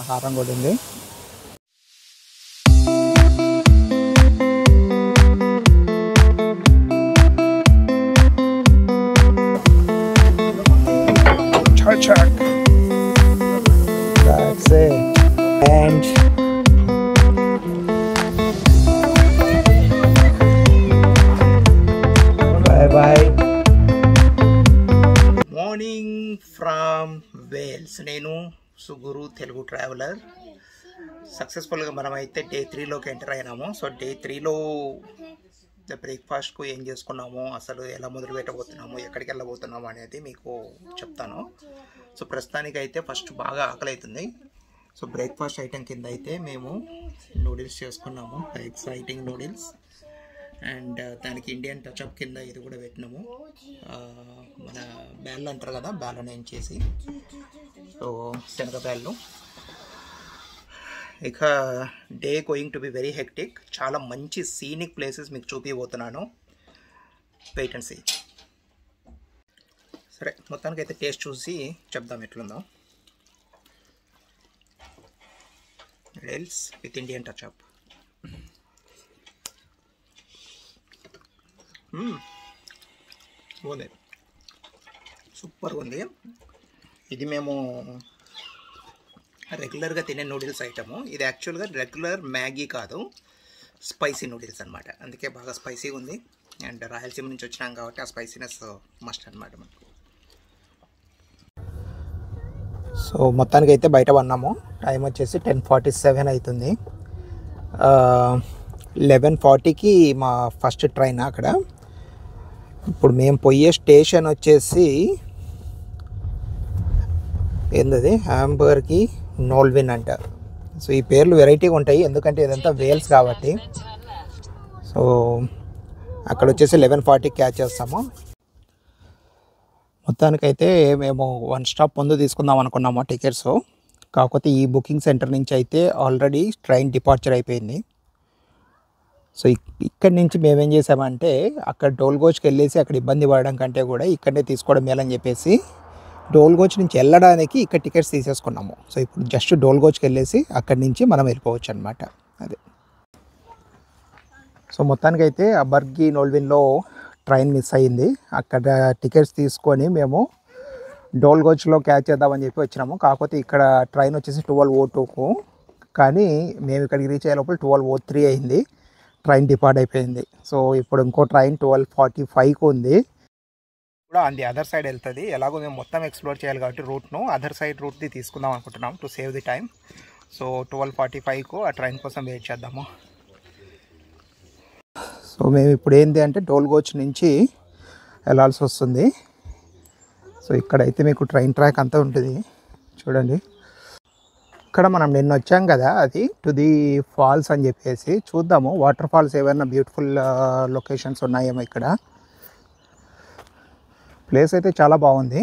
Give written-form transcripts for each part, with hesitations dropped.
ఆహారం కూడా ఉంది. That's it. And bye bye. Morning from Wales. నేను సుగురు తెలుగు ట్రావెలర్. సక్సెస్ఫుల్గా మనమైతే డే 3లోకి ఎంటర్ అయినాము. సో డే 3లో బ్రేక్ఫాస్ట్కు ఏం చేసుకున్నాము, అసలు ఎలా మొదలు పెట్టబోతున్నాము, ఎక్కడికి వెళ్ళబోతున్నాము అనేది మీకు చెప్తాను. సో ప్రస్తుతానికి అయితే ఫస్ట్ బాగా ఆకలి అవుతుంది. సో బ్రేక్ఫాస్ట్ ఐటెం కింద అయితే మేము నూడిల్స్ చేసుకున్నాము, ఎక్సైటింగ్ నూడిల్స్. అండ్ దానికి ఇండియన్ టచ్అప్ కింద ఇది కూడా పెట్టినాము, మన బ్యాళ్ళు అంటారు కదా, బ్యాళ్ళని ఏం చేసి, సో శనగ బ్యాళ్ళు. ఇక day going to be very hectic. చాలా మంచి సీనిక్ ప్లేసెస్ మీకు చూపిపోతున్నాను. Wait and see. సరే, మొత్తానికి అయితే టేస్ట్ చూసి చెప్దాం ఎట్లుందో. Noodles with Indian touch up. బాగుంది, సూపర్గా ఉంది. ఇది మేము రెగ్యులర్గా తినే నూడిల్స్ ఐటము. ఇది యాక్చువల్గా రెగ్యులర్ మ్యాగీ కాదు, స్పైసీ నూడిల్స్ అనమాట. అందుకే బాగా స్పైసీగా ఉంది. అండ్ రాయలసీమ నుంచి వచ్చినాం కాబట్టి ఆ స్పైసీనెస్ మస్ట్ అనమాట మనకు. సో మొత్తానికి అయితే బయట పన్నాము. టైం వచ్చేసి 10:47 అవుతుంది. 11:40కి మా ఫస్ట్ ట్రైన్ అక్కడ. ఇప్పుడు మేము పోయే స్టేషన్ వచ్చేసి ఏందది, హ్యాంబర్గ్కి నోల్విన్ అంటారు. సో ఈ పేర్లు వెరైటీగా ఉంటాయి, ఎందుకంటే ఇదంతా వేల్స్ కాబట్టి. సో అక్కడ వచ్చేసి 11:40కి క్యాచ్ చేస్తాము. మొత్తానికైతే మేము 1 స్టాప్ ముందు తీసుకుందాం అనుకున్నాము టికెట్స్. కాకపోతే ఈ బుకింగ్ సెంటర్ నుంచి అయితే ఆల్రెడీ ట్రైన్ డిపార్చర్ అయిపోయింది. సో ఇక్కడి నుంచి మేమేం చేసామంటే, అక్కడ డోల్గోచ్కి వెళ్ళేసి అక్కడ ఇబ్బంది పడడం కంటే కూడా ఇక్కడనే తీసుకోవడం మేలని చెప్పేసి డోల్గోచ్ నుంచి వెళ్ళడానికి ఇక్కడ టికెట్స్ తీసేసుకున్నాము. సో ఇప్పుడు జస్ట్ డోల్గోచ్కి వెళ్ళేసి అక్కడి నుంచి మనం వెళ్ళిపోవచ్చు అనమాట. అదే. సో మొత్తానికైతే అబర్గి నోల్విన్లో ట్రైన్ మిస్ అయ్యింది. అక్కడ టికెట్స్ తీసుకొని మేము డోల్గోచ్లో క్యాచ్ చేద్దామని చెప్పి వచ్చినాము. కాకపోతే ఇక్కడ ట్రైన్ వచ్చేసి 12:02కు, కానీ మేము ఇక్కడికి రీచ్ అయ్యే లోపల 12:03 అయింది. ట్రైన్ డిపార్ట్ అయిపోయింది. సో ఇప్పుడు ఇంకో ట్రైన్ 12:45కు ఉంది, కూడా ఆన్ ది అదర్ సైడ్ వెళ్తుంది. ఎలాగో మేము మొత్తం ఎక్స్ప్లోర్ చేయాలి కాబట్టి రూట్ను అదర్ సైడ్ రూట్ది తీసుకుందాం అనుకుంటున్నాం to save the time. So 12:45కు ఆ ట్రైన్ కోసం వెయిట్ చేద్దాము. సో మేము ఇప్పుడు ఏంటి అంటే డోల్గోచ్ నుంచి వెళ్ళాల్సి వస్తుంది. సో ఇక్కడైతే మీకు ట్రైన్ ట్రాక్ అంతా ఉంటుంది చూడండి. ఇక్కడ మనం నిన్న వచ్చాం కదా, అది టు ది ఫాల్స్ అని చెప్పేసి చూద్దాము. వాటర్ ఫాల్స్ ఏమైనా బ్యూటిఫుల్ లొకేషన్స్ ఉన్నాయేమో ఇక్కడ. ప్లేస్ అయితే చాలా బాగుంది.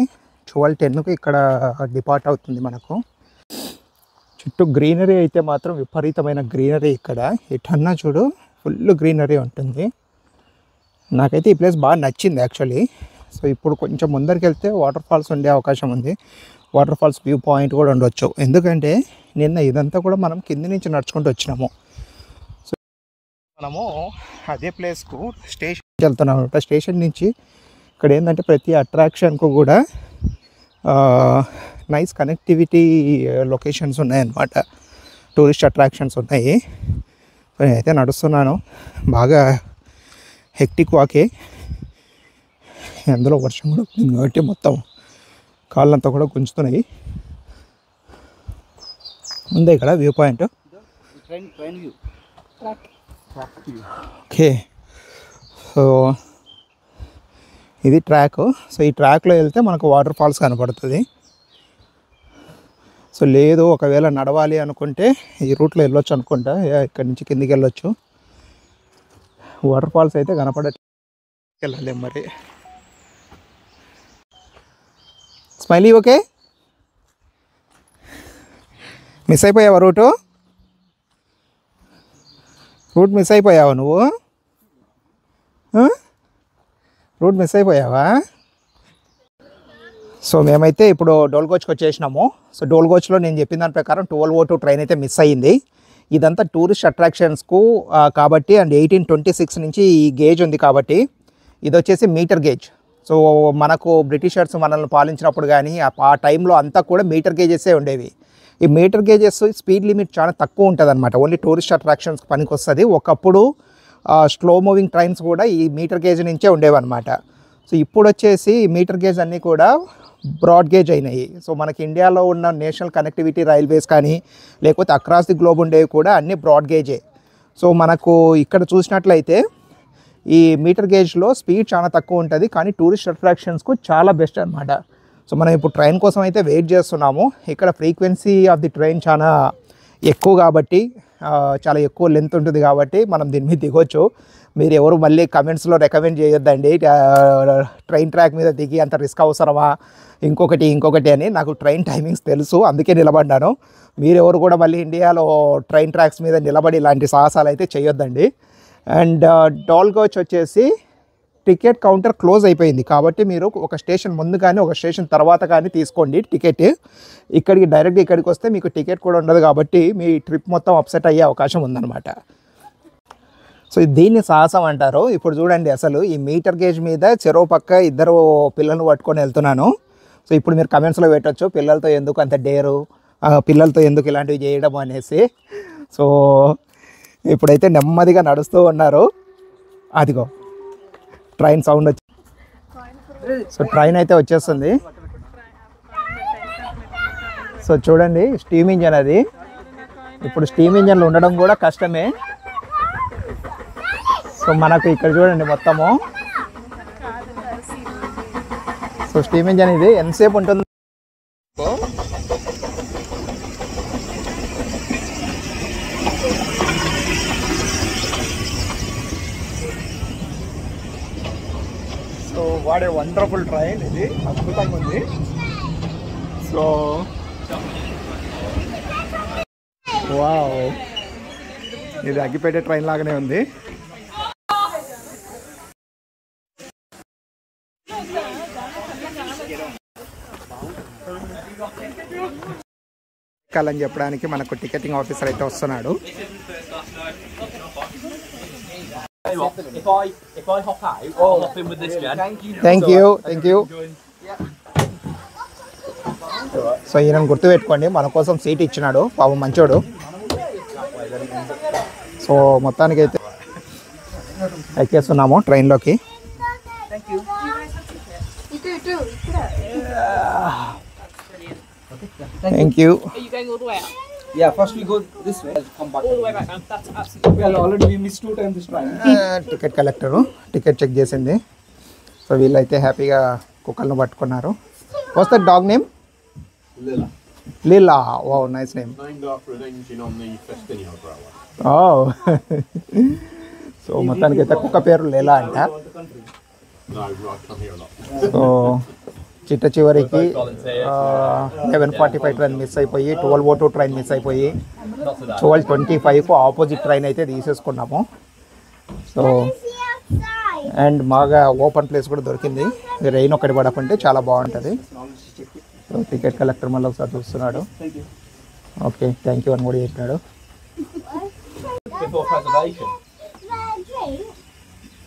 12:10కు ఇక్కడ డిపార్ట్ అవుతుంది మనకు. చుట్టూ గ్రీనరీ అయితే మాత్రం విపరీతమైన గ్రీనరీ. ఇక్కడ ఎటన్నా చూడు ఫుల్ గ్రీనరీ ఉంటుంది. నాకైతే ఈ ప్లేస్ బాగా నచ్చింది యాక్చువల్లీ. సో ఇప్పుడు కొంచెం ముందరికి వెళ్తే వాటర్ ఫాల్స్ ఉండే అవకాశం ఉంది. వాటర్ ఫాల్స్ వ్యూ పాయింట్ కూడా ఉండొచ్చు, ఎందుకంటే నిన్న ఇదంతా కూడా మనం కింది నుంచి నడుచుకుంటూ వచ్చినాము. సో మనము అదే ప్లేస్కు స్టేషన్కి వెళ్తున్నాం అనమాట. స్టేషన్ నుంచి ఇక్కడ ఏంటంటే ప్రతి అట్రాక్షన్కు కూడా నైస్ కనెక్టివిటీ లొకేషన్స్ ఉన్నాయన్నమాట. టూరిస్ట్ అట్రాక్షన్స్ ఉన్నాయి. నేనైతే నడుస్తున్నాను, బాగా హెక్టిక్ వాకే. అందులో వర్షం కూడా కాబట్టి మొత్తం కాళ్ళంతా కూడా గుంజుతున్నాయి. ఉంది ఇక్కడ వ్యూ పాయింట్. ఓకే, సో ఇది ట్రాక్. సో ఈ ట్రాక్లో వెళ్తే మనకు వాటర్ ఫాల్స్ కనపడుతుంది. సో లేదు ఒకవేళ నడవాలి అనుకుంటే ఈ రూట్లో వెళ్ళొచ్చు అనుకుంటా. ఇక్కడి నుంచి కిందికి వెళ్ళొచ్చు. వాటర్ ఫాల్స్ అయితే వెళ్ళాలి మరి. స్మైలీ ఓకే, మిస్ అయిపోయావా రూట్ మిస్ అయిపోయావా నువ్వు? Route miss అయిపోయావా? సో మేమైతే ఇప్పుడు డోల్గోచ్కి వచ్చేసినాము. సో డోల్గోచ్లో నేను చెప్పిన దాని ప్రకారం 1202 ట్రైన్ అయితే మిస్ అయ్యింది. ఇదంతా టూరిస్ట్ అట్రాక్షన్స్కు కాబట్టి అండ్ 1826 నుంచి ఈ గేజ్ ఉంది కాబట్టి ఇది వచ్చేసి మీటర్ గేజ్. సో మనకు బ్రిటిషర్స్ మనల్ని పాలించినప్పుడు కానీ ఆ టైంలో అంతా కూడా మీటర్ గేజెసే ఉండేవి. ఈ మీటర్ గేజెస్ స్పీడ్ లిమిట్ చాలా తక్కువ ఉంటుంది అనమాట. ఓన్లీ టూరిస్ట్ అట్రాక్షన్స్కి పనికి వస్తుంది. ఒకప్పుడు స్లో మూవింగ్ ట్రైన్స్ కూడా ఈ మీటర్ గేజ్ నుంచే ఉండేవన్నమాట. సో ఇప్పుడు వచ్చేసి మీటర్ గేజ్ అన్నీ కూడా బ్రాడ్ గేజ్ అయినాయి. సో మనకి ఇండియాలో ఉన్న నేషనల్ కనెక్టివిటీ రైల్వేస్ కానీ లేకపోతే అక్రాస్ ది గ్లోబ్ ఉండేవి కూడా అన్నీ బ్రాడ్ గేజే. సో మనకు ఇక్కడ చూసినట్లయితే ఈ మీటర్ గేజ్లో స్పీడ్ చాలా తక్కువ ఉంటుంది కానీ టూరిస్ట్ అట్రాక్షన్స్కు చాలా బెస్ట్ అనమాట. సో మనం ఇప్పుడు ట్రైన్ కోసం అయితే వెయిట్ చేస్తున్నాము. ఇక్కడ ఫ్రీక్వెన్సీ ఆఫ్ ది ట్రైన్ చాలా ఎక్కువ కాబట్టి చాలా ఎక్కువ లెంత్ ఉంటుంది కాబట్టి మనం దీని మీద దిగొచ్చు. మీరు ఎవరు మళ్ళీ కమెంట్స్లో రికమెండ్ చేయొద్దండి ట్రైన్ ట్రాక్ మీద దిగి అంత రిస్క్ అవసరమా ఇంకొకటి అని. నాకు ట్రైన్ టైమింగ్స్ తెలుసు, అందుకే నిలబడ్డాను. మీరెవరు కూడా మళ్ళీ ఇండియాలో ట్రైన్ ట్రాక్స్ మీద నిలబడి ఇలాంటి సాహసాలు అయితే చేయొద్దండి. అండ్ డోల్గోచ్ వచ్చేసి టికెట్ కౌంటర్ క్లోజ్ అయిపోయింది కాబట్టి మీరు ఒక స్టేషన్ ముందు కానీ ఒక స్టేషన్ తర్వాత కానీ తీసుకోండి టికెట్. డైరెక్ట్గా ఇక్కడికి వస్తే మీకు టికెట్ కూడా ఉండదు కాబట్టి మీ ట్రిప్ మొత్తం అప్సెట్ అయ్యే అవకాశం ఉందన్నమాట. సో దీన్ని సాహసం అంటారు. ఇప్పుడు చూడండి అసలు ఈ మీటర్ గేజ్ మీద చెరువు పక్క ఇద్దరు పిల్లలు పట్టుకొని వెళ్తున్నాను. సో ఇప్పుడు మీరు కమెంట్స్లో పెట్టచ్చు పిల్లలతో ఎందుకు అంత డేరు, పిల్లలతో ఎందుకు ఇలాంటివి చేయడం అనేసి. సో ఇప్పుడైతే నెమ్మదిగా నడుస్తూ ఉన్నారు. అదిగో ట్రైన్ సౌండ్ వచ్చి సో ట్రైన్ అయితే వచ్చేస్తుంది. సో చూడండి స్టీమ్ ఇంజన్ అది. ఇప్పుడు స్టీమ్ ఇంజన్లు ఉండడం కూడా కష్టమే. సో మనకు ఇక్కడ చూడండి మొత్తము. సో స్టీమ్ ఇంజన్ ఇది ఎంతసేపు ఉంటుంది? So what a wonderful train ఇది, అద్భుతంగా ఉంది. సో వావ్, ఇది అగ్గిపేట ట్రైన్ లాగానే ఉంది. ఎక్కాలని చెప్పడానికి మనకు టికెటింగ్ ఆఫీసర్ అయితే వస్తున్నాడు. Thank you. సో ఈయనను గుర్తుపెట్టుకోండి, మన కోసం సీట్ ఇచ్చినాడు పాపం మంచోడు. సో మొత్తానికి అయితే ఎక్కేస్తున్నాము ట్రైన్లోకి. Thank you. Are you going all the way up? Yeah, first we go this way, come back. All the way back down. That's absolutely Well, already we missed 2 times this time. Ticket collector ticket check చేసింది. So వీళ్ళైతే హ్యాపీగా కుక్కలను పట్టుకున్నారు. What's the dog name? Lila. Lila. Wow, nice name. Named after an engine on the Festinio railway. So మొత్తానికి అయితే కుక్క పేరు లీలా అంట. No, I come here a lot. So చిట్ట చివరికి 11:45 ట్రైన్ మిస్ అయిపోయి 12:02 ట్రైన్ మిస్ అయిపోయి 12:25కు ఆపోజిట్ ట్రైన్ అయితే తీసేసుకున్నాము. సో అండ్ బాగా ఓపెన్ ప్లేస్ కూడా దొరికింది. రెయిన్ ఒకటి పడకుంటే చాలా బాగుంటుంది. సో టికెట్ కలెక్టర్ మళ్ళీ ఒకసారి చూస్తున్నాడు. ఓకే, థ్యాంక్ యూ అని కూడా చెప్పినాడు. Before preservation.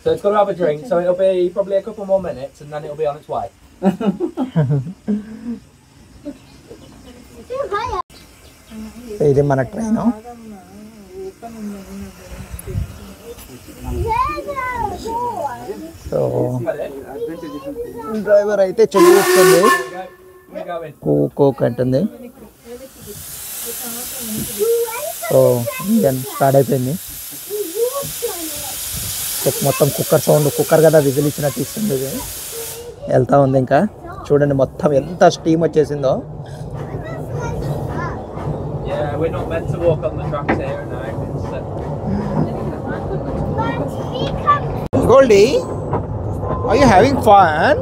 So it's got to have a drink, so it'll be probably a couple more minutes and then it'll be on its way. ఇది మన ట్రైన్. సో డ్రైవర్ అయితే చెల్లిస్తుంది, కోక్ అంటుంది. So engine start అయిపోయింది. మొత్తం cooker sound, cooker కదా whistle ఇచ్చినట్టు ఇస్తుంది. ఇది వెళ్తూ ఉంది. ఇంకా చూడండి మొత్తం ఎంత స్టీమ్ వచ్చేసిందో. Yeah, we're not meant to walk on the tracks here now. Goldie, are you having fun?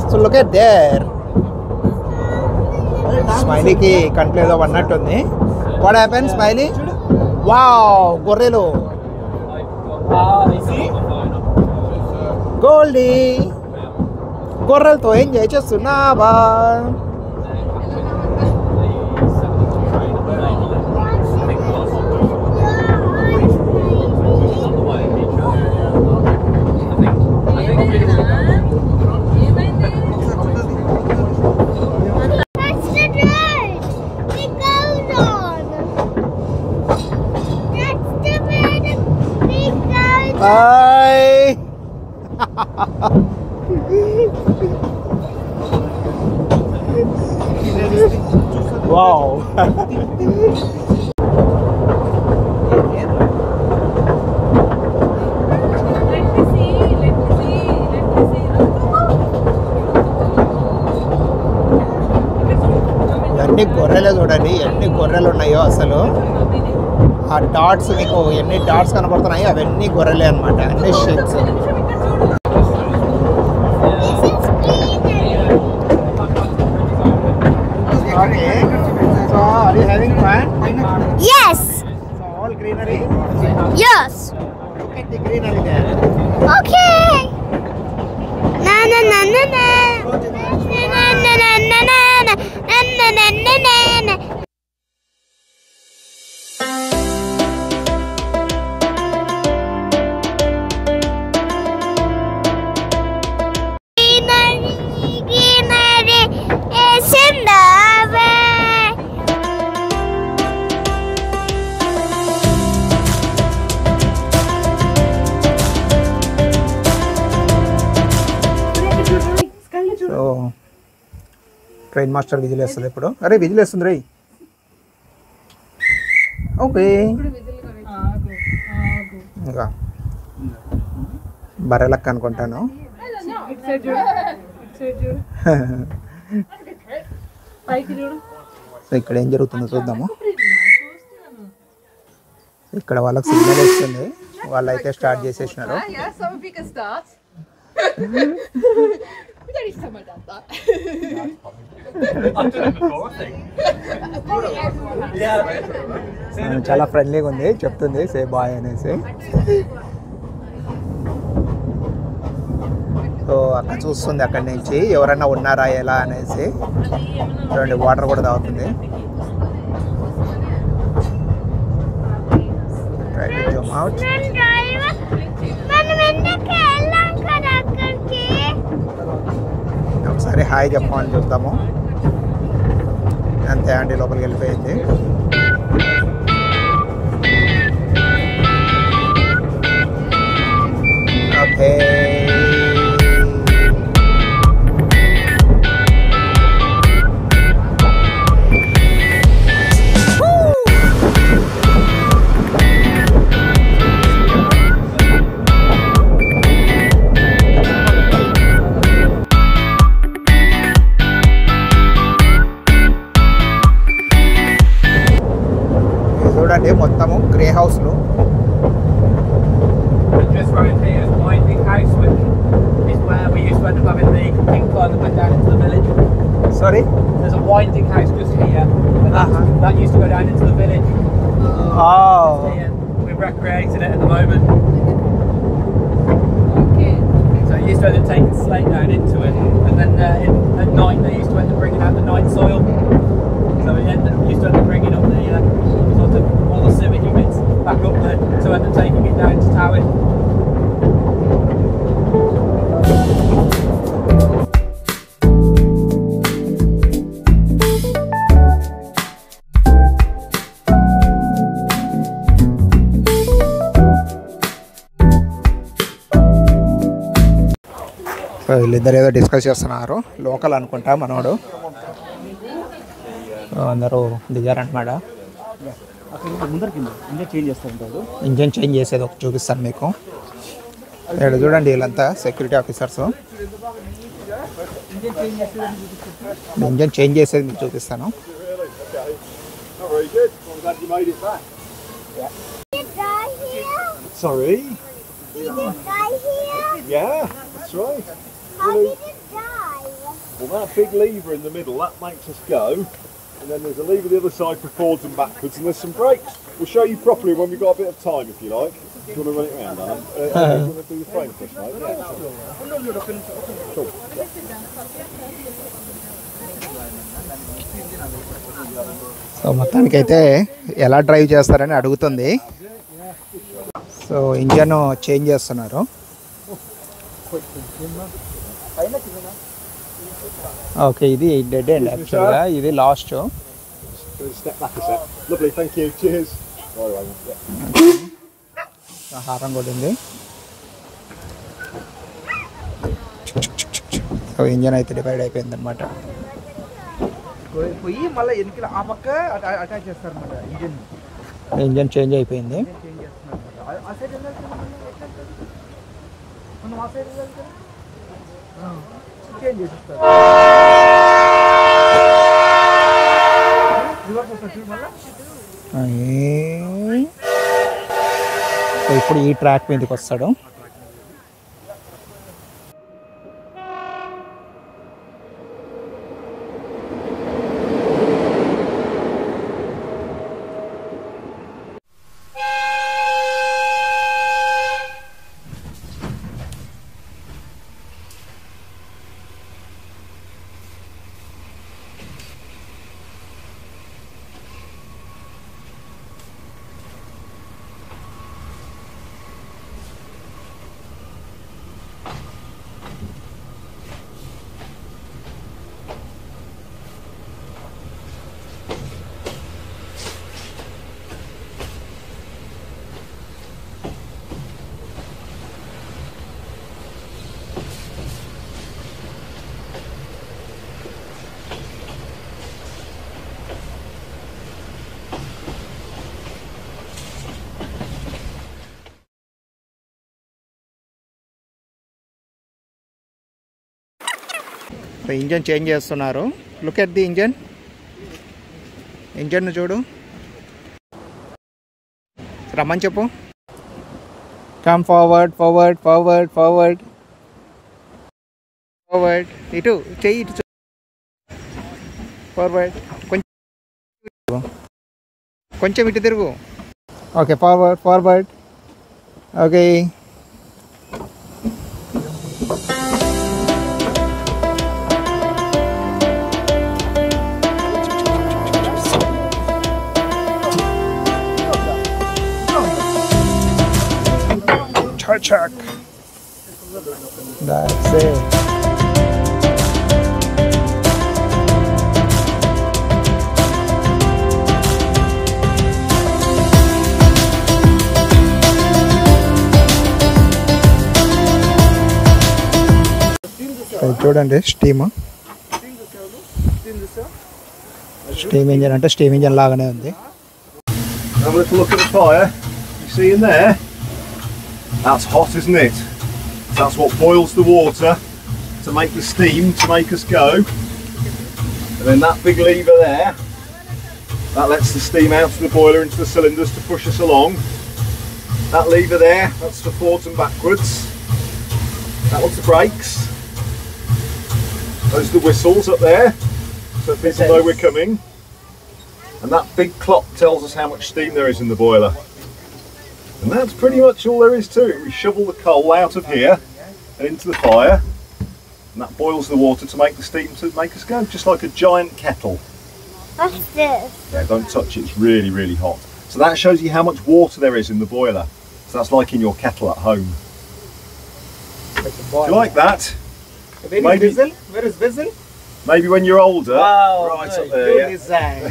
So look at there. స్మైలీకి కంట్లో ఏదో పడినట్టుంది. What happen Smiley? వావ్, గొర్రెలు. గోల్డీ గొర్రెలతో ఎంజాయ్ చేస్తున్నావా? That's the road. It goes on. That's the road. It goes on. Hi. Wow. ఇవన్నీ గొర్రెలే చూడండి, ఎన్ని గొర్రెలు ఉన్నాయో అసలు. ఆ డాట్స్ మీకు ఎన్ని డాట్స్ కనబడుతున్నాయో అవన్నీ గొర్రెలే అనమాట, అన్ని shapes. This is greenery. Okay, so are you having fun? Yes. So all greenery. Yes. Look at the greenery there. Okay. Na na na na na. Na na na na na na. Na na na na na. Greenery is in the way. So train master whistle వేస్తుంది ఇప్పుడు. అరే whistle వేస్తుంది రే. Okay, ఇంకా బర్రెలక్క అనుకుంటాను. So ఇక్కడ ఏం జరుగుతుందో చూద్దాము. ఇక్కడ వాళ్ళకి సిగ్నల్ వస్తుంది, వాళ్ళు అయితే start చేసేసినారు. Yeah, some of you can start. We don't need to tell my dad that. I've done it before, I think. Probably everyone has. Yeah. చాలా ఫ్రెండ్లీగా ఉంది, చెప్తుంది సే బాయ్ అనేసి. సో అక్కడ చూస్తుంది అక్కడి నుంచి ఎవరైనా ఉన్నారా ఎలా అనేసి. చూడండి వాటర్ కూడా తాగుతుంది. Try to zoom out. మనం ఎందుకు వెళ్ళాం కదా అక్కడికి? ఒకసారి హాయ్ చెప్పమని చూద్దాము. అంతే అండి, లోపలికి వెళ్ళిపోయింది. ఓకే, చూడండి మొత్తము గ్రే హౌస్లు. And just round here is Winding House, which is where we used to end up having the incline that went down into the village. Sorry. There's a winding house just here, and that used to go down into the village. Here. We've recreated it at the moment. So you used to end up taking slate down into it, and then at night they used to end up bringing out the night soil. So we used to end up bringing up the sort of all the civic units back up there, so end up taking it down to Towing. So వీళ్ళిద్దరు ఏదో discuss చేస్తున్నారు, local అనుకుంటా మనోడు. అందరూ దిగారనమాట. Engine change చేసేది ఒకటి చూపిస్తాను మీకు. ఇక్కడ చూడండి వీళ్ళంతా సెక్యూరిటీ ఆఫీసర్స్. ఇంజన్ చేంజ్ చేసేది మీకు చూపిస్తాను. Sorry? Did it die here? Yeah, that's right. How did it die? Well, that big lever in the middle, that makes us go. And then there's a lever the other side for forwards and backwards, and there's some brakes. We'll show you properly when we've got a bit of time, if you like. Do you want to run it around, Alan? Do you want to do the frame first, mate? Yeah, sure. Cool. So మొత్తానికైతే ఎలా drive చేస్తారని అడుగుతుంది. So engine change చేస్తున్నారు. Okay, ఇది dead end యాక్చువల్గా, ఇది last. హారం కొట్టింది. సో ఇంజన్ అయితే డివైడ్ అయిపోయింది అనమాట. పోయి మళ్ళీ వెనకాల ఆ పక్క అటాచ్ చేస్తారు అన్నమాట. ఇంజన్ చేంజ్ అయిపోయింది. చేంజ్ చేస్తారు. సో ఇప్పుడు ఈ ట్రాక్ మీదకి వస్తాడు. ఇంజన్ చేంజ్ చేస్తున్నారు. Look at the engine. Engine చూడు. రమ్మని చెప్పు. Come forward forward forward forward forward. ఇటు చెయ్యి, ఇటు ఫార్వర్డ్. కొంచెం ఇటు తిరుగు. Okay, forward forward. Okay, check. That's it. చూడండి, స్టీమ్ ఇంజన్ అంటే స్టీమ్ ఇంజన్ లాగానే ఉంది. Have a little look at the fire. You see in there? That's hot, isn't it? That's what boils the water to make the steam to make us go. And then that big lever there, that lets the steam out of the boiler into the cylinders to push us along. That lever there, that's for forwards and backwards. That one's the brakes. Those are the whistles up there, so people know we're coming. And that big clock tells us how much steam there is in the boiler. And that's pretty much all there is to it. We shovel the coal out of here and into the fire, and that boils the water to make the steam to make us go, just like a giant kettle. What's this? Yeah, don't touch it, it's really, really hot. So that shows you how much water there is in the boiler. So that's like in your kettle at home. If you like that, maybe, Where is Whistle? maybe when you're older, Wow, right up there, good yeah. design.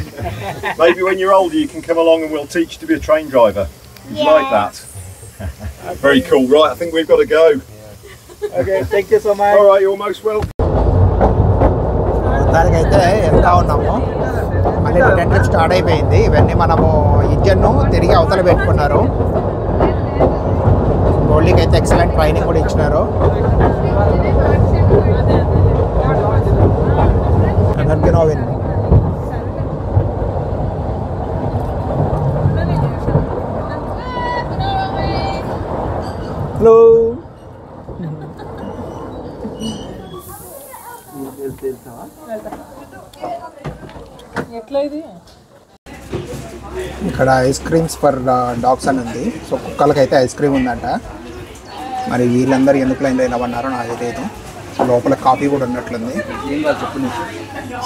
Maybe when you're older you can come along and we'll teach you to be a train driver. Would you like that? Very cool. Right, I think we've got to go. Okay, thank you so much. All right, you're most welcome. దానికైతే వెళ్తా ఉన్నాము. మళ్ళీ return trip start అయిపోయింది. ఇవన్నీ మనము ఇంజన్ను తిరిగి అవతల పెట్టుకున్నారు. గోల్డీకి అయితే ఎక్సలెంట్ ట్రైనింగ్ కూడా ఇచ్చినారు. నోవిన్ హలో. ఇక్కడ ఐస్ క్రీమ్స్ ఫర్ డాగ్స్ అని ఉంది. సో కుక్కలకైతే ఐస్ క్రీమ్ ఉందంట. మరి వీళ్ళందరూ ఎందుకు లైన్లో నిలబడినారో నాకు తెలియదు. సో లోపల కాఫీ కూడా ఉన్నట్లుంది.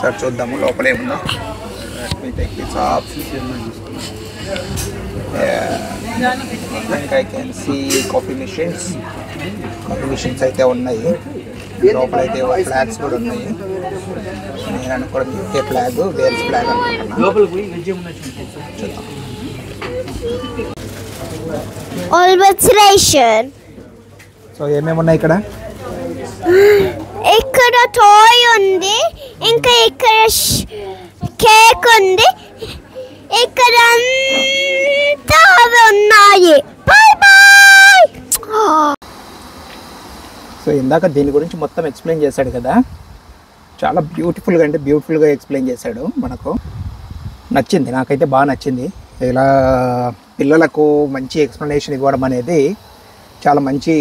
సార్ చూద్దాము లోపల ఏముందో. I can see coffee machines అయితే ఉన్నాయి. లోపల అయితే ఫ్లాగ్స్ కూడా ఉన్నాయి. నేను అనుకోవడం యూకే ఫ్లాగ్, వేల్స్ ఫ్లాగ్ అనుకుంటున్నాను. Always ration. సో ఏమేమి ఉన్నాయి ఇక్కడ? ఇక్కడ టాయ్ ఉంది, ఇంకా ఇక్కడ కేక్ ఉంది, ఇక్కడ అంతా అవి ఉన్నాయి. Bye bye. సో ఇందాక దీని గురించి మొత్తం ఎక్స్ప్లెయిన్ చేశాడు కదా, చాలా బ్యూటిఫుల్గా అంటే బ్యూటిఫుల్గా ఎక్స్ప్లెయిన్ చేశాడు. మనకు నచ్చింది, నాకైతే బాగా నచ్చింది. ఇలా పిల్లలకు మంచి ఎక్స్ప్లెనేషన్ ఇవ్వడం అనేది చాలా మంచి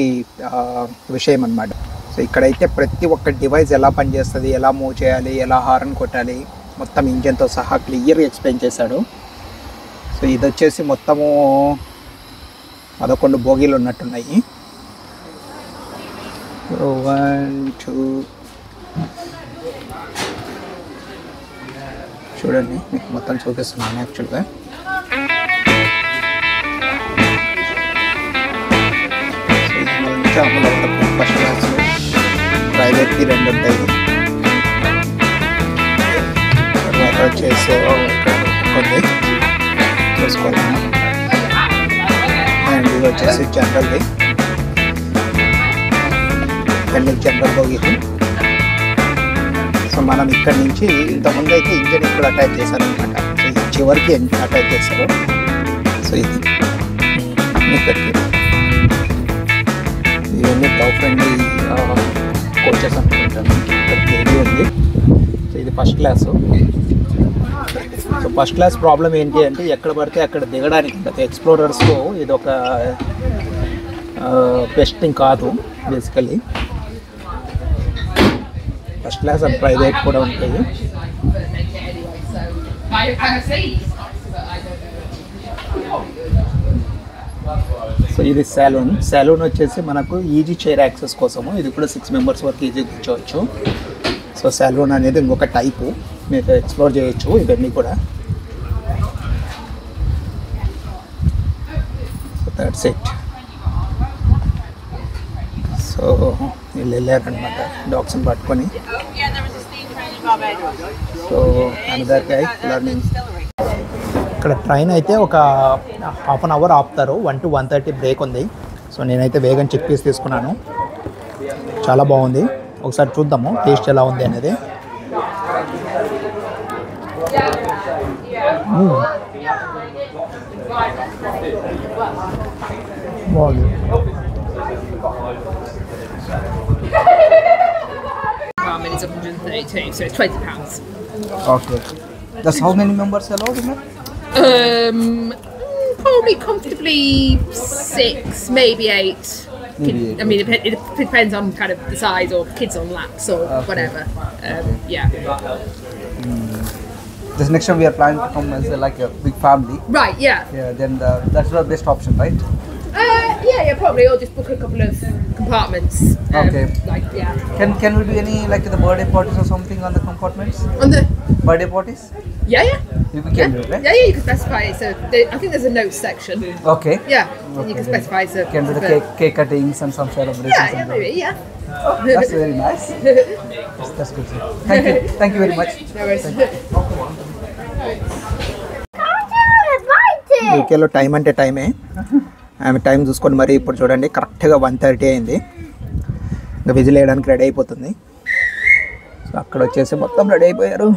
విషయం అన్నమాట. సో ఇక్కడైతే ప్రతి ఒక్క డివైస్ ఎలా పనిచేస్తుంది, ఎలా మూవ్ చేయాలి, ఎలా హార్న్ కొట్టాలి, మొత్తం ఇంజన్తో సహా క్లియర్గా ఎక్స్ప్లెయిన్ చేశాడు. సో ఇది వచ్చేసి మొత్తము 11 బోగీలు ఉన్నట్టున్నాయి. 1 2 చూడండి, మీకు మొత్తం చూపిస్తున్నాను యాక్చువల్గా. అమలు వరకు ఫస్ట్ క్లాస్, ప్రైవేట్కి 2 ఉంటాయి. తర్వాత వచ్చేసి ఉంది చూసుకోవాలి. అండ్ ఇది వచ్చేసి జనరల్ది, జనరల్ బోగీది. సో మనం ఇక్కడ నుంచి ఇంతకుముందు అయితే ఇంజన్ ఇక్కడ అటాచ్ చేశారనమాట. సో ఇది చివరికి అటాచ్ చేశారు. సో ఇది ఇవన్నీ టాప్ ఫ్రెండ్లీ కోచెస్ అనుకుంటాను. ఇక్కడ బేబీ ఉంది. సో ఇది first class. So first class problem ఏంటి అంటే ఎక్కడ పడితే అక్కడ దిగడానికి ఉంటుంది. ఎక్స్ప్లోరర్స్లో ఇది ఒక బెస్ట్ థింగ్ కాదు basically. First class and private కూడా ఉంటాయి. సో ఇది సెలూన్ వచ్చేసి మనకు ఈజీ చైర్ యాక్సెస్ కోసము. ఇది కూడా 6 మెంబర్స్ వరకు ఈజీ కూర్చోవచ్చు. సో సెలూన్ అనేది ఇంకొక టైపు, మీరు ఎక్స్ప్లోర్ చేయొచ్చు ఇవన్నీ కూడా. So that's it. సో వీళ్ళు వెళ్ళారనమాట డాగ్స్ని పట్టుకొని. సో అనదర్ గై లర్నింగ్. ఇక్కడ ట్రైన్ అయితే ఒక హాఫ్ అన్ అవర్ ఆపుతారు. 1 to 1:30 బ్రేక్ ఉంది. సో నేనైతే వేగం చెక్ పీస్ తీసుకున్నాను. చాలా బాగుంది. ఒకసారి చూద్దాము టేస్ట్ ఎలా ఉంది అనేది. బాగుంది. Ramen is 132, so it's £20. Okay. That's how many members allowed in it? Probably comfortably 6, maybe 8. Maybe 8, I mean, it depends on kind of the size, or kids on laps, or whatever. Yeah. This next time we are planning to come as like a big family. Right. Yeah. Yeah. Then that's the best option, right? Yeah. Probably. Or just book a couple of compartments. Okay. Like Can we do any like the birthday parties or something on the compartments? on the. Birthday parties? Yeah. We can do it, right? Yeah. You can specify. So I think there's a notes section. Okay. Yeah. And you can specify. So Can do the cake cuttings and some celebrations. Yeah. and Maybe. Yeah. That's very nice. That's good. Sir. Thank you very much. No worries. యూకేలో time అంటే టైమే. ఆమె time చూసుకొని మరి ఇప్పుడు చూడండి కరెక్ట్గా 1:30 అయింది. ఇంకా విజిల్ వేయడానికి రెడీ అయిపోతుంది. సో అక్కడ వచ్చేసి మొత్తం రెడీ అయిపోయారు.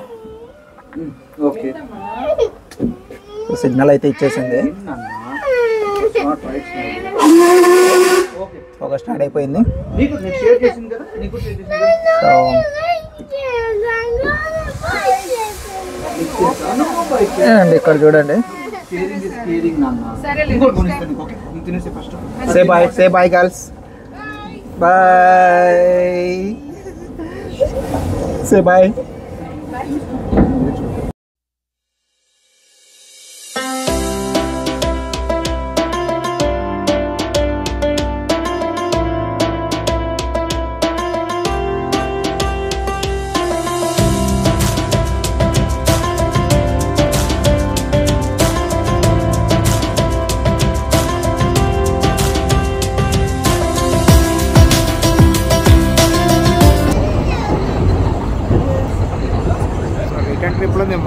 Okay. సిగ్నల్ అయితే ఇచ్చేసింది. ఒక స్టార్ట్ అయిపోయింది. సో అండ్ ఇక్కడ చూడండి. Say bye girls. Bye. Say bye.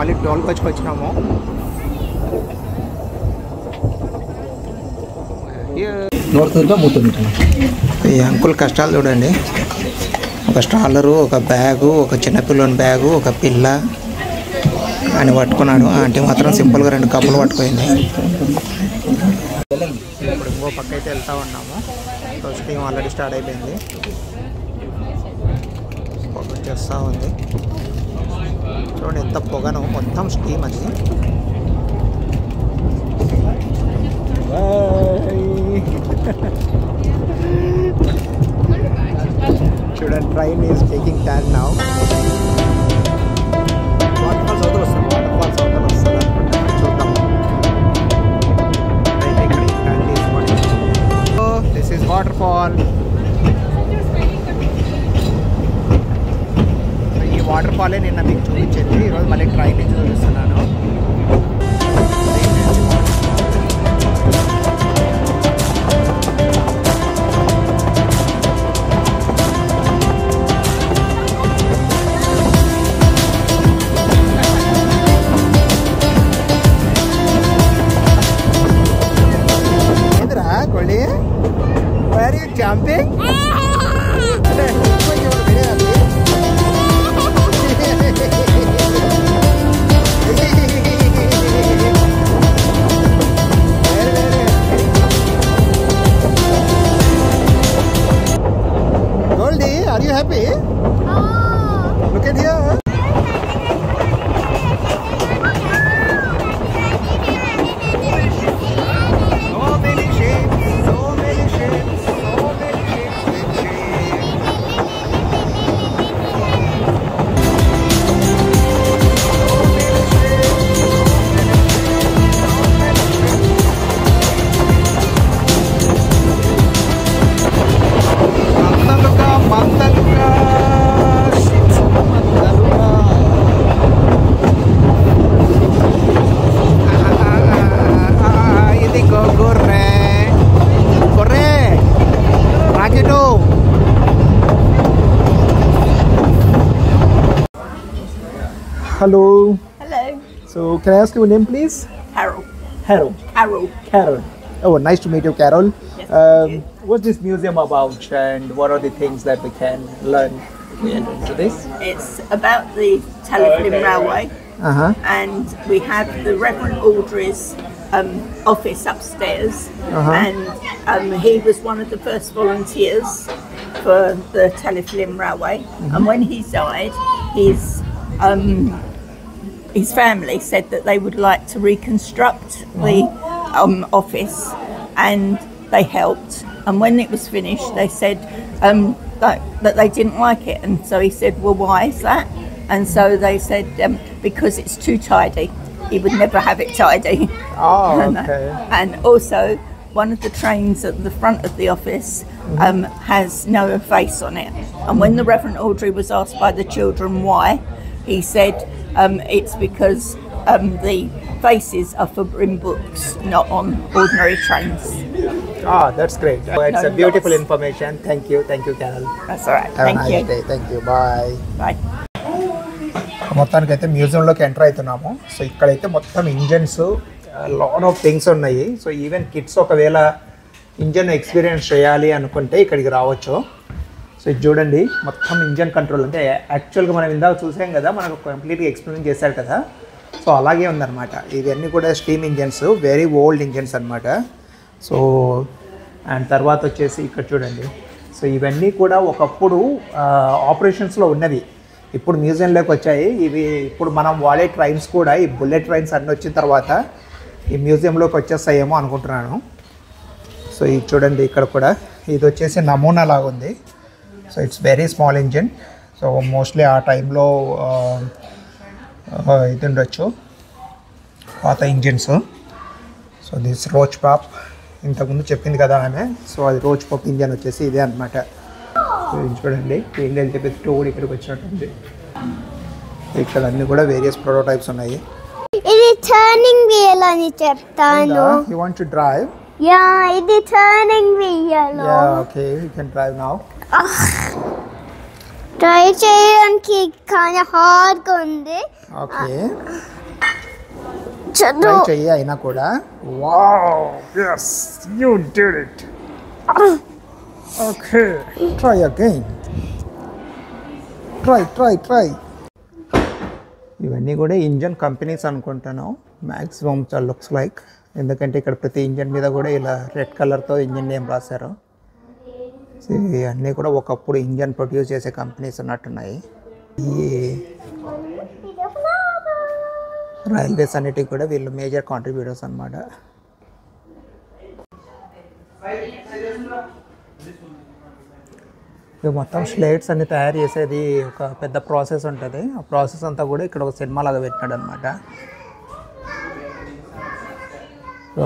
మళ్ళీ టోల్ కోచ్కి వచ్చినాము. ఈ అంకుల్ కష్టాలు చూడండి. ఒక స్ట్రాలరు, ఒక బ్యాగు, ఒక చిన్నపిల్లని బ్యాగు, ఒక పిల్ల అని పట్టుకున్నాడు. ఆంటీ మాత్రం సింపుల్గా 2 కప్పులు పట్టుకుంది. ఇప్పుడు ఇంకో పక్క అయితే వెళ్తూ ఉన్నాము. సో స్టీమ్ ఆల్రెడీ స్టార్ట్ అయిపోయింది, పొగ వచ్చేస్తూ ఉంది. చూడండి ఎంత పొగను, మొత్తం స్టీమ్ అది. చూడండి train is taking turn now. Water falls అవతల వస్తుంది అనుకుంటా, చూద్దాం. This is water fall. ఈ వాటర్ ఫాలే నిన్న మీకు చూపించింది, ఈరోజు మళ్ళీ ట్రైన్ నుంచి చూపిస్తున్నాను. Where are you jumping? Goldie, are you happy? Look at here. Hello. Hello. So, can I ask your name, please? Carol. Carol. Carol. Carol. Oh, nice to meet you, Carol. Yes, What's this museum about, and what are the things that we can learn if we enter into this? It's about the Talyllyn Railway, and we have the Reverend Audrey's office upstairs, and he was one of the first volunteers for the Talyllyn Railway, and when he died, his family said that they would like to reconstruct the office, and they helped. And when it was finished, they said that they didn't like it, and so he said, "Well, why is that?" And so they said, "Because it's too tidy. He would never have it tidy." Oh, okay. And also, one of the trains at the front of the office has no face on it. And when the Reverend Audrey was asked by the children why, he said it's because the faces are for in books, not on ordinary trains. Ah, that's great. It's No, a beautiful lots. information. Thank you, Carol. That's all right. Have Thank a nice you. day. Thank you. Bye. Bye. మొత్తానికి అయితే మ్యూజియంలోకి enter అవుతున్నాము. So ఇక్కడైతే మొత్తం engines, lot of things ఉన్నాయి. So even kids ఒకవేళ engine experience చేయాలి అనుకుంటే ఇక్కడికి రావచ్చు. సో ఇది చూడండి, మొత్తం ఇంజన్ కంట్రోల్. అంటే యాక్చువల్గా మనం ఇందాక చూసాం కదా, మనకు కంప్లీట్గా ఎక్స్ప్లెయిన్ చేశారు కదా, సో అలాగే ఉందన్నమాట. ఇవన్నీ కూడా steam engines, very old engines అనమాట. సో అండ్ తర్వాత వచ్చేసి ఇక్కడ చూడండి, సో ఇవన్నీ కూడా ఒకప్పుడు ఆపరేషన్స్లో ఉన్నవి, ఇప్పుడు మ్యూజియంలోకి వచ్చాయి. ఇవి ఇప్పుడు మనం వాడే ట్రైన్స్ కూడా, ఈ బుల్లెట్ ట్రైన్స్ అన్నీ వచ్చిన తర్వాత ఈ మ్యూజియంలోకి వచ్చేస్తాయేమో అనుకుంటున్నాను. సో ఇది చూడండి, ఇక్కడ కూడా ఇది వచ్చేసి నమూనా లాగా ఉంది. So it's very small engine. So mostly ఆ టైంలో ఇది ఉండొచ్చు, పాత engines. So this Roche pop, ఇంతకుముందు చెప్పింది కదా ఆమె, సో అది రోచ్ పాప్ ఇంజన్ వచ్చేసి ఇదే అనమాట. సో ఇది చూడండి, ఇండియన్ చెప్పేసి కూడా ఇక్కడికి వచ్చినట్టుంది. ఇక్కడ అన్నీ కూడా వేరియస్ ప్రోటోటైప్స్ ఉన్నాయి. ఇది టర్నింగ్ వీల్ అని చెప్తాను. You want to drive? Yeah, ఇది turning wheel. Yeah, okay, you can drive now. Try చేయడానికి కానీ హార్డ్గా ఉంది. ఓకే చదువు ట్రై చెయ్యి అయినా కూడా. Wow yes you did it. Okay try again. Try. ఇవన్నీ కూడా ఇంజన్ కంపెనీస్ అనుకుంటాను మ్యాక్సిమం లుక్స్ లైక్. ఎందుకంటే ఇక్కడ ప్రతి ఇంజన్ మీద కూడా ఇలా రెడ్ కలర్తో ఇంజన్ నేమ్ రాశారు. ఇవన్నీ కూడా ఒకప్పుడు ఇంజన్ ప్రొడ్యూస్ చేసే కంపెనీస్ ఉన్నట్టున్నాయి. ఈ రైల్వేస్ అన్నిటికి కూడా వీళ్ళు మేజర్ కాంట్రిబ్యూటర్స్ అన్నమాట. ఇవి మొత్తం స్లేట్స్ అన్ని తయారు చేసేది ఒక పెద్ద ప్రాసెస్ ఉంటుంది. ఆ ప్రాసెస్ అంతా కూడా ఇక్కడ ఒక సినిమా లాగా పెట్టినాడు అనమాట. సో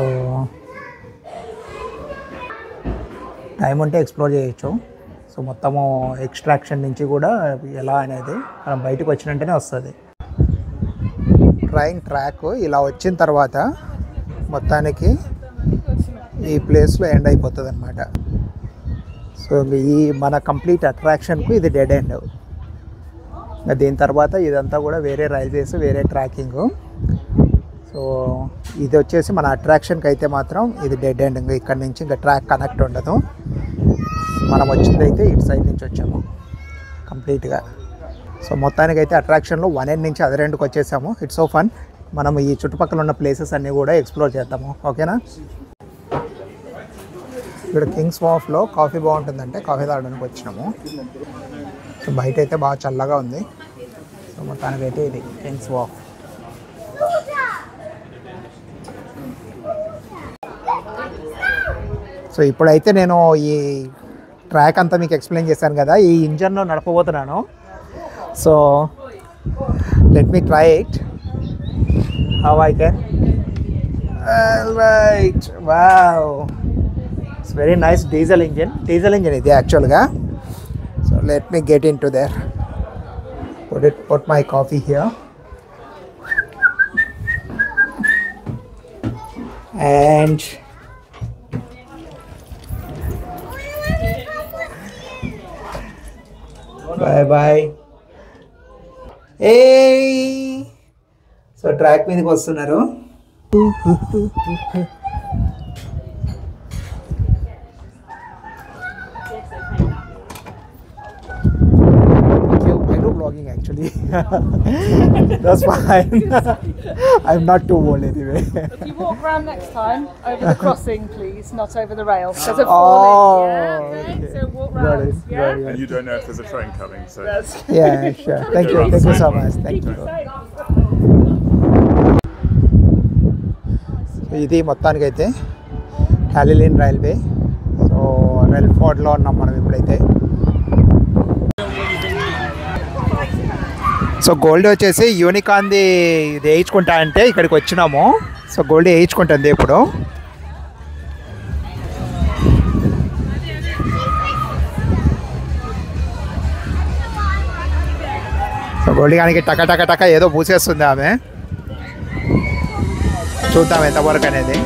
టైం ఉంటే ఎక్స్ప్లోర్ చేయొచ్చు. సో మొత్తము ఎక్స్ట్రాక్షన్ నుంచి కూడా ఎలా అనేది మనం బయటకు వచ్చినట్టునే వస్తుంది. ట్రైన్ ట్రాక్ ఇలా వచ్చిన తర్వాత మొత్తానికి ఈ ప్లేస్లో ఎండ్ అయిపోతుంది అనమాట. సో ఈ మన కంప్లీట్ అట్రాక్షన్కు ఇది డెడ్ ఎండ్. దీని తర్వాత ఇదంతా కూడా వేరే రైల్వేస్ వేరే ట్రాకింగ్. సో ఇది వచ్చేసి మన అట్రాక్షన్కి అయితే మాత్రం ఇది డెడ్ ఎండ్. ఇంకా ఇక్కడ నుంచి ఇంకా ట్రాక్ కనెక్ట్ ఉండదు. మనం వచ్చింది అయితే ఇటు సైడ్ నుంచి వచ్చాము కంప్లీట్గా. సో మొత్తానికి అయితే అట్రాక్షన్లో 1 end నుంచి అదర్ ఎండ్కి వచ్చేసాము. It's so fun. మనం ఈ చుట్టుపక్కల ఉన్న ప్లేసెస్ అన్నీ కూడా ఎక్స్ప్లోర్ చేద్దాము. ఓకేనా? ఇక్కడ కింగ్స్ వాఫ్లో కాఫీ బాగుంటుందంటే కాఫీ తాగడానికి వచ్చినాము. సో బయట అయితే బాగా చల్లగా ఉంది. సో మొత్తానికైతే ఇది కింగ్స్ వాఫ్. సో ఇప్పుడైతే నేను ఈ ట్రాక్ అంతా మీకు ఎక్స్ప్లెయిన్ చేశాను కదా, ఈ ఇంజన్లో నడపబోతున్నాను. So let me try it how I can. Right wow it's very nice diesel engine ఇది యాక్చువల్గా. So let me get into there. put my coffee here and bye. Hey, so track మీదకి వస్తున్నారు. I do vlogging actually. That's fine. I'm not too old anyway. If you walk round next time, over the crossing, please, not over the rail. There's a Oh, falling. Yeah, okay. okay. So walk Got round. it, Yeah. got it. And you don't know if there's a train coming, so Yeah, sure. Thank you so much. Thank you. So ఇది మొత్తానికైతే హ్యాలిలిన్ railway. So రెల్ఫోర్డ్లో ఉన్నాం మనం ఇప్పుడైతే. So gold వచ్చేసి యూనికాన్ది ఇది వేయించుకుంటా అంటే ఇక్కడికి వచ్చినాము. సో గోల్డ్ వేయించుకుంటుంది ఇప్పుడు. సో గోల్డ్ కానీ టక ఏదో పూసేస్తుంది ఆమె. చూద్దాం ఎంతవరకు అనేది.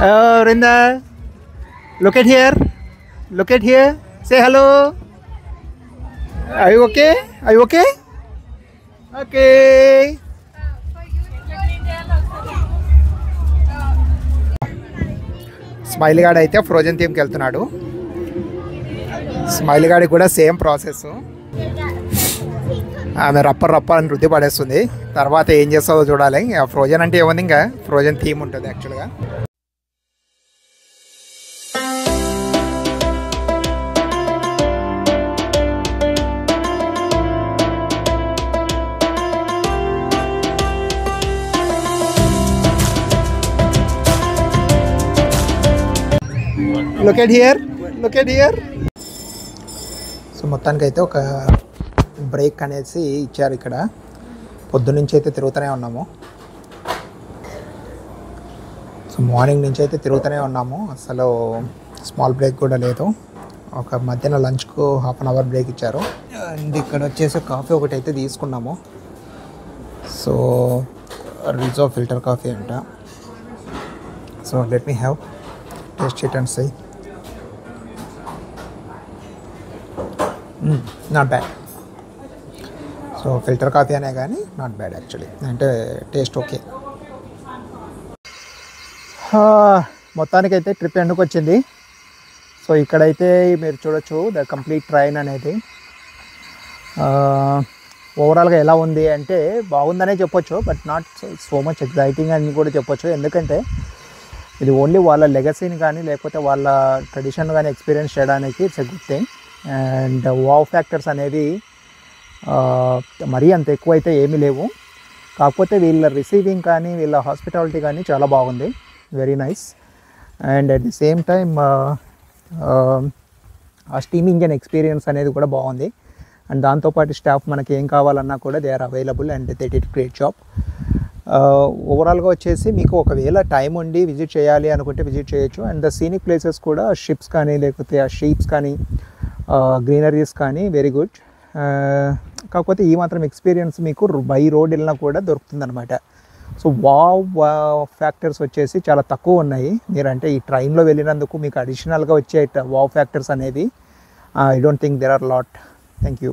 Oh, Rinda, look at here. Say hello. Are you okay? Okay. Smiley గాడు అయితే ఫ్రోజన్ థీమ్కి వెళ్తున్నాడు. స్మైలీ గాడికి కూడా సేమ్ ప్రాసెస్. ఆమె రప్ప అని రుద్ది పడేస్తుంది. తర్వాత ఏం చేస్తుందో చూడాలి. ఫ్రోజన్ అంటే ఏముంది, ఇంకా ఫ్రోజన్ థీమ్ ఉంటుంది యాక్చువల్గా. Look at here. సో మొత్తానికైతే ఒక బ్రేక్ అనేసి ఇచ్చారు ఇక్కడ. పొద్దున్నుంచి అయితే తిరుగుతూనే ఉన్నాము. సో మార్నింగ్ నుంచి అయితే తిరుగుతూనే ఉన్నాము, అసలు స్మాల్ బ్రేక్ కూడా లేదు. ఒక మధ్యాహ్న లంచ్కు ½ అవర్ బ్రేక్ ఇచ్చారు. అండ్ ఇక్కడ వచ్చేసి కాఫీ ఒకటి అయితే తీసుకున్నాము. సో రిజో ఫిల్టర్ కాఫీ అంట. So let me have taste it and see. Not bad. So filter coffee అనే కానీ నాట్ బ్యాడ్ యాక్చువల్లీ, అంటే టేస్ట్ ఓకే. మొత్తానికైతే ట్రిప్ ఎండుకు వచ్చింది. సో ఇక్కడైతే మీరు చూడొచ్చు ద కంప్లీట్ ట్రైన్ అనేది. ఓవరాల్గా ఎలా ఉంది అంటే బాగుందనే చెప్పొచ్చు, but not so much exciting అని కూడా చెప్పొచ్చు. ఎందుకంటే ఇది ఓన్లీ వాళ్ళ లెగసీని కానీ లేకపోతే వాళ్ళ ట్రెడిషన్ కానీ ఎక్స్పీరియన్స్ చేయడానికి it's a good thing. And wow factors అనేవి మరీ అంత ఎక్కువ అయితే ఏమీ లేవు. కాకపోతే వీళ్ళ రిసీవింగ్ కానీ వీళ్ళ హాస్పిటాలిటీ కానీ చాలా బాగుంది, very nice. And at the same time ఆ స్టీమ్ ఇంజన్ ఎక్స్పీరియన్స్ అనేది కూడా బాగుంది. అండ్ దాంతోపాటు స్టాఫ్ మనకి ఏం కావాలన్నా కూడా they are available and they did great job. ఓవరాల్గా వచ్చేసి మీకు ఒకవేళ టైం ఉండి విజిట్ చేయాలి అనుకుంటే విజిట్ చేయొచ్చు. అండ్ ద సీనిక్ ప్లేసెస్ కూడా షిప్స్ కానీ లేకపోతే ఆ షీప్స్ కానీ గ్రీనరీస్ కానీ వెరీ గుడ్. కాకపోతే ఈ మాత్రం ఎక్స్పీరియన్స్ మీకు బై రోడ్ వెళ్ళినా కూడా దొరుకుతుందన్నమాట. సో వావ్ ఫ్యాక్టర్స్ వచ్చేసి చాలా తక్కువ ఉన్నాయి. మీరంటే ఈ ట్రైన్లో వెళ్ళినందుకు మీకు అడిషనల్గా వచ్చే వావ్ ఫ్యాక్టర్స్ అనేవి I don't think there are lot. Thank you.